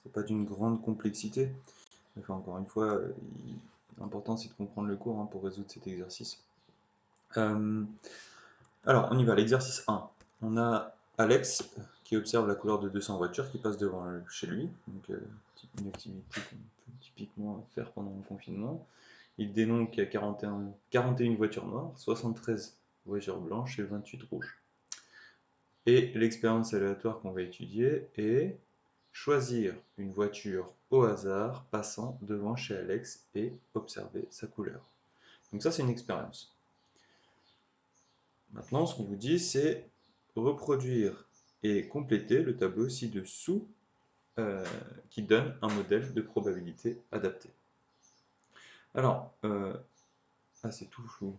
c'est pas d'une grande complexité. Enfin, encore une fois, l'important c'est de comprendre le cours, hein, pour résoudre cet exercice. Euh, alors, on y va, l'exercice 1. On a Alex qui observe la couleur de 200 voitures qui passent devant chez lui. Donc, une activité qu'on peut typiquement faire pendant le confinement. Il dénombre qu'il y a 41 voitures noires, 73 voitures blanches et 28 rouges. Et l'expérience aléatoire qu'on va étudier est choisir une voiture au hasard passant devant chez Alex et observer sa couleur. Donc ça, c'est une expérience. Maintenant, ce qu'on vous dit, c'est reproduire et compléter le tableau ci-dessous qui donne un modèle de probabilité adapté. Alors, c'est tout flou.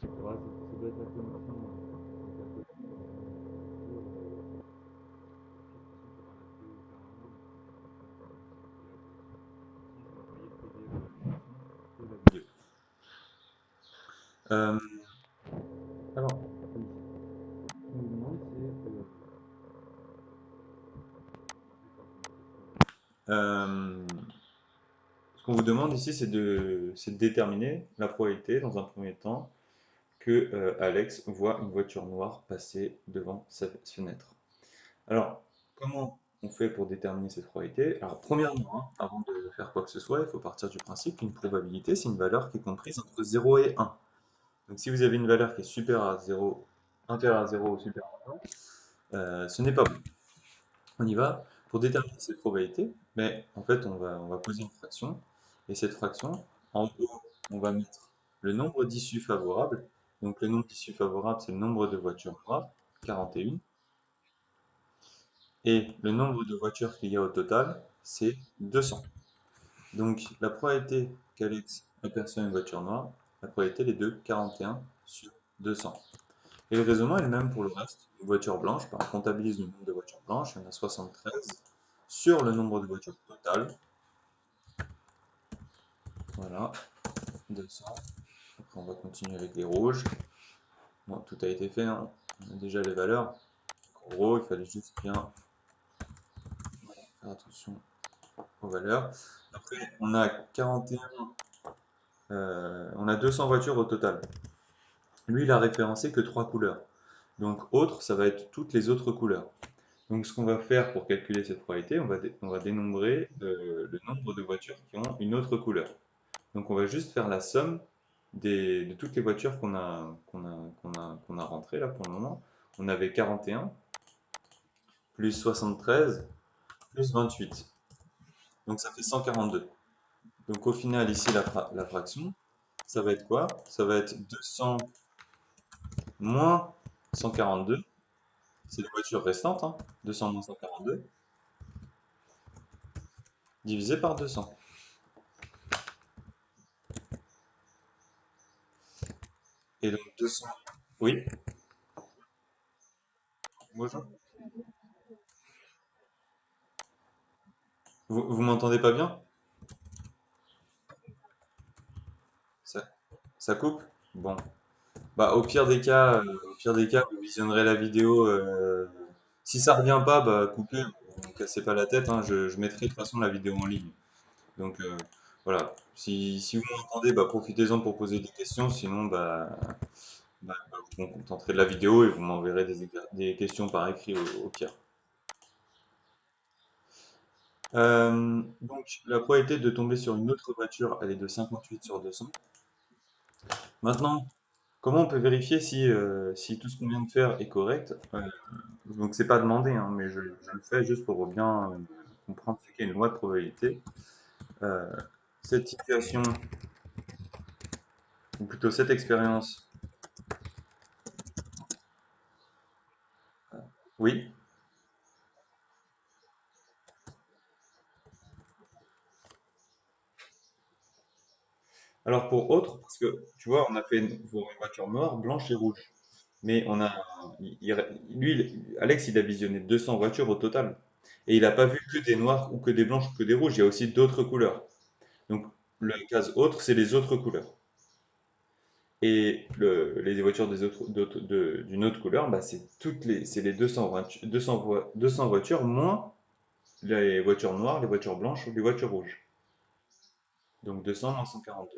Ouais, ça doit être la connexion. Euh, alors, ce qu'on vous demande, ce qu'on vous demande ici, c'est de déterminer la probabilité, dans un premier temps, que Alex voit une voiture noire passer devant sa fenêtre. Alors, comment on fait pour déterminer cette probabilité? Alors, premièrement, hein, avant de faire quoi que ce soit, il faut partir du principe qu'une probabilité, c'est une valeur qui est comprise entre 0 et 1. Donc, si vous avez une valeur qui est supérieure à 0, inférieure à 0 ou supérieure à 1, ce n'est pas bon. On y va. Pour déterminer cette probabilité, mais en fait, on va poser une fraction. Et cette fraction, en haut, on va mettre le nombre d'issues favorables. Donc, le nombre d'issues favorables, c'est le nombre de voitures noires, 41. Et le nombre de voitures qu'il y a au total, c'est 200. Donc, la probabilité qu'Alex aperçoit une voiture noire, la probabilité elle est de 41 sur 200. Et le raisonnement est le même pour le reste. Une voiture blanche, on comptabilise le nombre de voitures blanches, il y en a 73 sur le nombre de voitures totales. Voilà, 200. Après, on va continuer avec les rouges. Bon, tout a été fait, hein. On a déjà les valeurs. En gros, il fallait juste bien faire attention aux valeurs. Après, on a 41, on a 200 voitures au total. Lui, il a référencé que 3 couleurs. Donc, autre, ça va être toutes les autres couleurs. Donc, ce qu'on va faire pour calculer cette probabilité, on va dénombrer le nombre de voitures qui ont une autre couleur. Donc, on va juste faire la somme de toutes les voitures qu'on a rentrées là pour le moment. On avait 41 plus 73 plus 28. Donc, ça fait 142. Donc, au final, ici, la fraction, ça va être quoi? Ça va être 200 moins 142. C'est les voitures restantes, hein. 200 moins 142 divisé par 200. Et donc 200. Oui, bonjour. Vous m'entendez pas bien? Ça, ça coupe? Bon. Bah, au pire des cas, vous visionnerez la vidéo. Si ça revient pas, bah, coupez, ne cassez pas la tête, hein. Je mettrai de toute façon la vidéo en ligne. Donc voilà. Si vous m'entendez, bah, profitez-en pour poser des questions. Sinon, vous vous contenterez de la vidéo et vous m'enverrez des questions par écrit au pire. Donc, la probabilité de tomber sur une autre voiture, elle est de 58 sur 200. Maintenant, comment on peut vérifier si tout ce qu'on vient de faire est correct? Donc, c'est pas demandé, hein, mais je le fais juste pour bien comprendre ce qu'est une loi de probabilité. Euh, cette situation, ou plutôt cette expérience, oui. Alors pour autre, parce que tu vois, on a fait pour une voiture noire, blanche et rouge. Mais Alex, il a visionné 200 voitures au total. Et il n'a pas vu que des noirs ou que des blanches ou que des rouges, il y a aussi d'autres couleurs. Donc le case autre, c'est les autres couleurs. Et les voitures d'une autre couleur, bah, c'est les 200 voitures moins les voitures noires, les voitures blanches ou les voitures rouges. Donc 200 moins 142.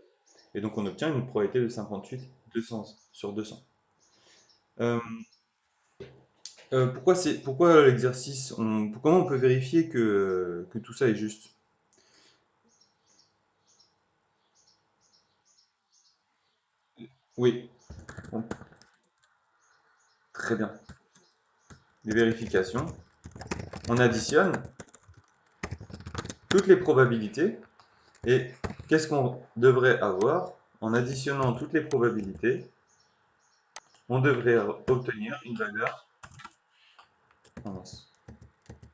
Et donc on obtient une probabilité de 58, 200 sur 200. Euh, pourquoi l'exercice, comment on peut vérifier que tout ça est juste? Oui, bon, très bien. Les vérifications. On additionne toutes les probabilités et qu'est-ce qu'on devrait avoir? En additionnant toutes les probabilités, on devrait obtenir une valeur. Oh mince.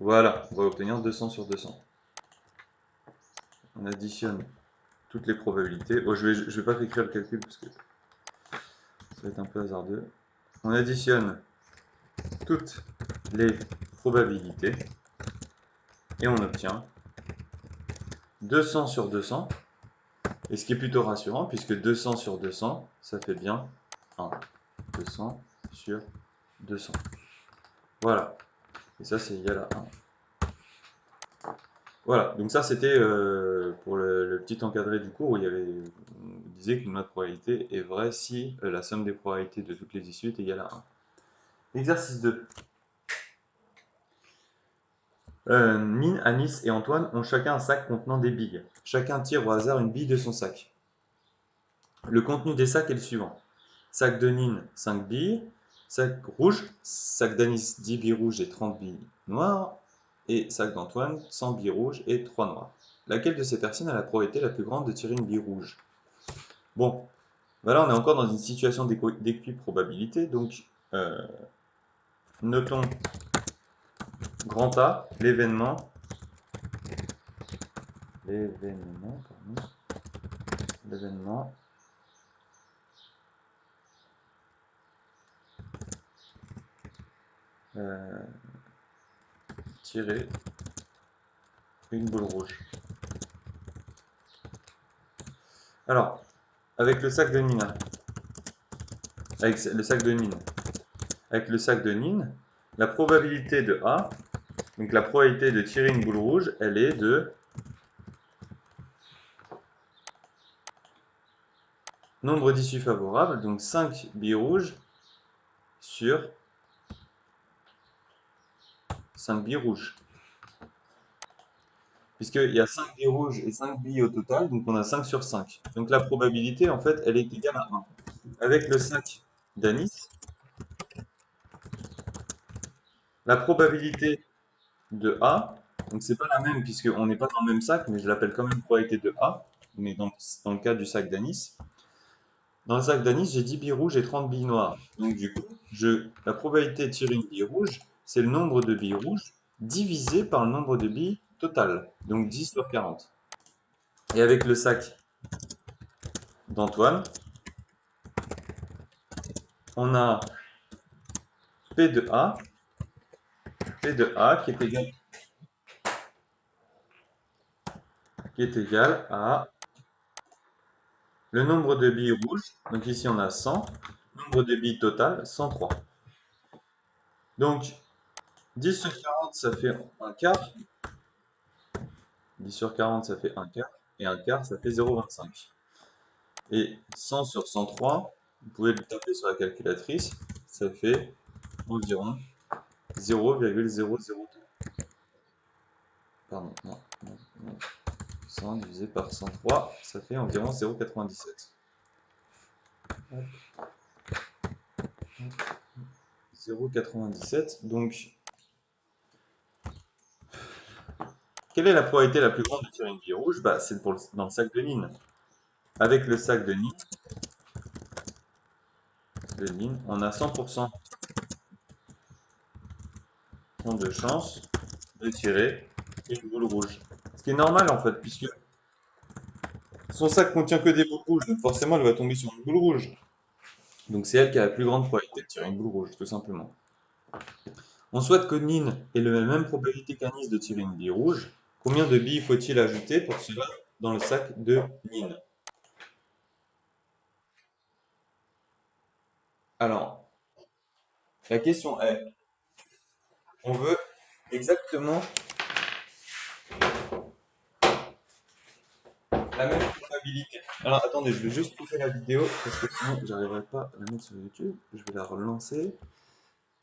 Voilà, on va obtenir 200 sur 200. On additionne toutes les probabilités. Oh, je vais pas écrire le calcul parce que ça va être un peu hasardeux. On additionne toutes les probabilités et on obtient 200 sur 200. Et ce qui est plutôt rassurant puisque 200 sur 200, ça fait bien 1. 200 sur 200. Voilà. Et ça, c'est égal à 1. Voilà. Donc ça, c'était pour le petit encadré du cours où on disait qu'une note probabilité est vraie si la somme des probabilités de toutes les issues est égale à 1. Exercice 2. Nine, Anis et Antoine ont chacun un sac contenant des billes. Chacun tire au hasard une bille de son sac. Le contenu des sacs est le suivant. Sac de Nine, 5 billes. Sac rouge, sac d'Anis, 10 billes rouges et 30 billes noires. Et sac d'Antoine, 100 billes rouges et 3 noires. Laquelle de ces personnes a la probabilité la plus grande de tirer une bille rouge? Bon, voilà, on est encore dans une situation d'équiprobabilité. Donc, euh, notons grand A, l'événement euh, tirer une boule rouge. Alors, avec le sac de Nina, avec le sac de Nine, avec le sac de Nine, la probabilité de A, donc la probabilité de tirer une boule rouge, elle est de nombre d'issues favorables, donc 5 billes rouges sur 5 billes rouges. Puisqu'il y a 5 billes rouges et 5 billes au total, donc on a 5 sur 5. Donc la probabilité, en fait, elle est égale à 1. Avec le sac d'anis, la probabilité de A, donc c'est pas la même puisqu'on n'est pas dans le même sac, mais je l'appelle quand même probabilité de A, mais dans le cas du sac d'anis. Dans le sac d'anis, j'ai 10 billes rouges et 30 billes noires. Donc du coup, la probabilité de tirer une bille rouge, c'est le nombre de billes rouges divisé par le nombre de billes total, donc 10 sur 40. Et avec le sac d'Antoine, on a P de A, P de A qui est égal à le nombre de billes rouges, donc ici on a 100, nombre de billes total, 103. Donc 10 sur 40, ça fait un quart, 10 sur 40, ça fait un quart, et un quart, ça fait 0,25. Et 100 sur 103, vous pouvez le taper sur la calculatrice, ça fait environ 0,002. Pardon, non, non, non. 100 divisé par 103, ça fait environ 0,97. 0,97. Donc, quelle est la probabilité la plus grande de tirer une bille rouge? Bah, c'est dans le sac de Nîmes. Avec le sac de Nîmes, on a 100% de chance de tirer une boule rouge. Ce qui est normal en fait, puisque son sac contient que des boules rouges, donc forcément elle va tomber sur une boule rouge. Donc c'est elle qui a la plus grande probabilité de tirer une boule rouge, tout simplement. On souhaite que Nîmes ait la même probabilité qu'Anis de tirer une bille rouge. Combien de billes faut-il ajouter pour cela dans le sac de Nîmes? Alors, la question est, on veut exactement la même culpabilité. Alors attendez, je vais juste couper la vidéo parce que sinon j'arriverai pas à la mettre sur YouTube. Je vais la relancer.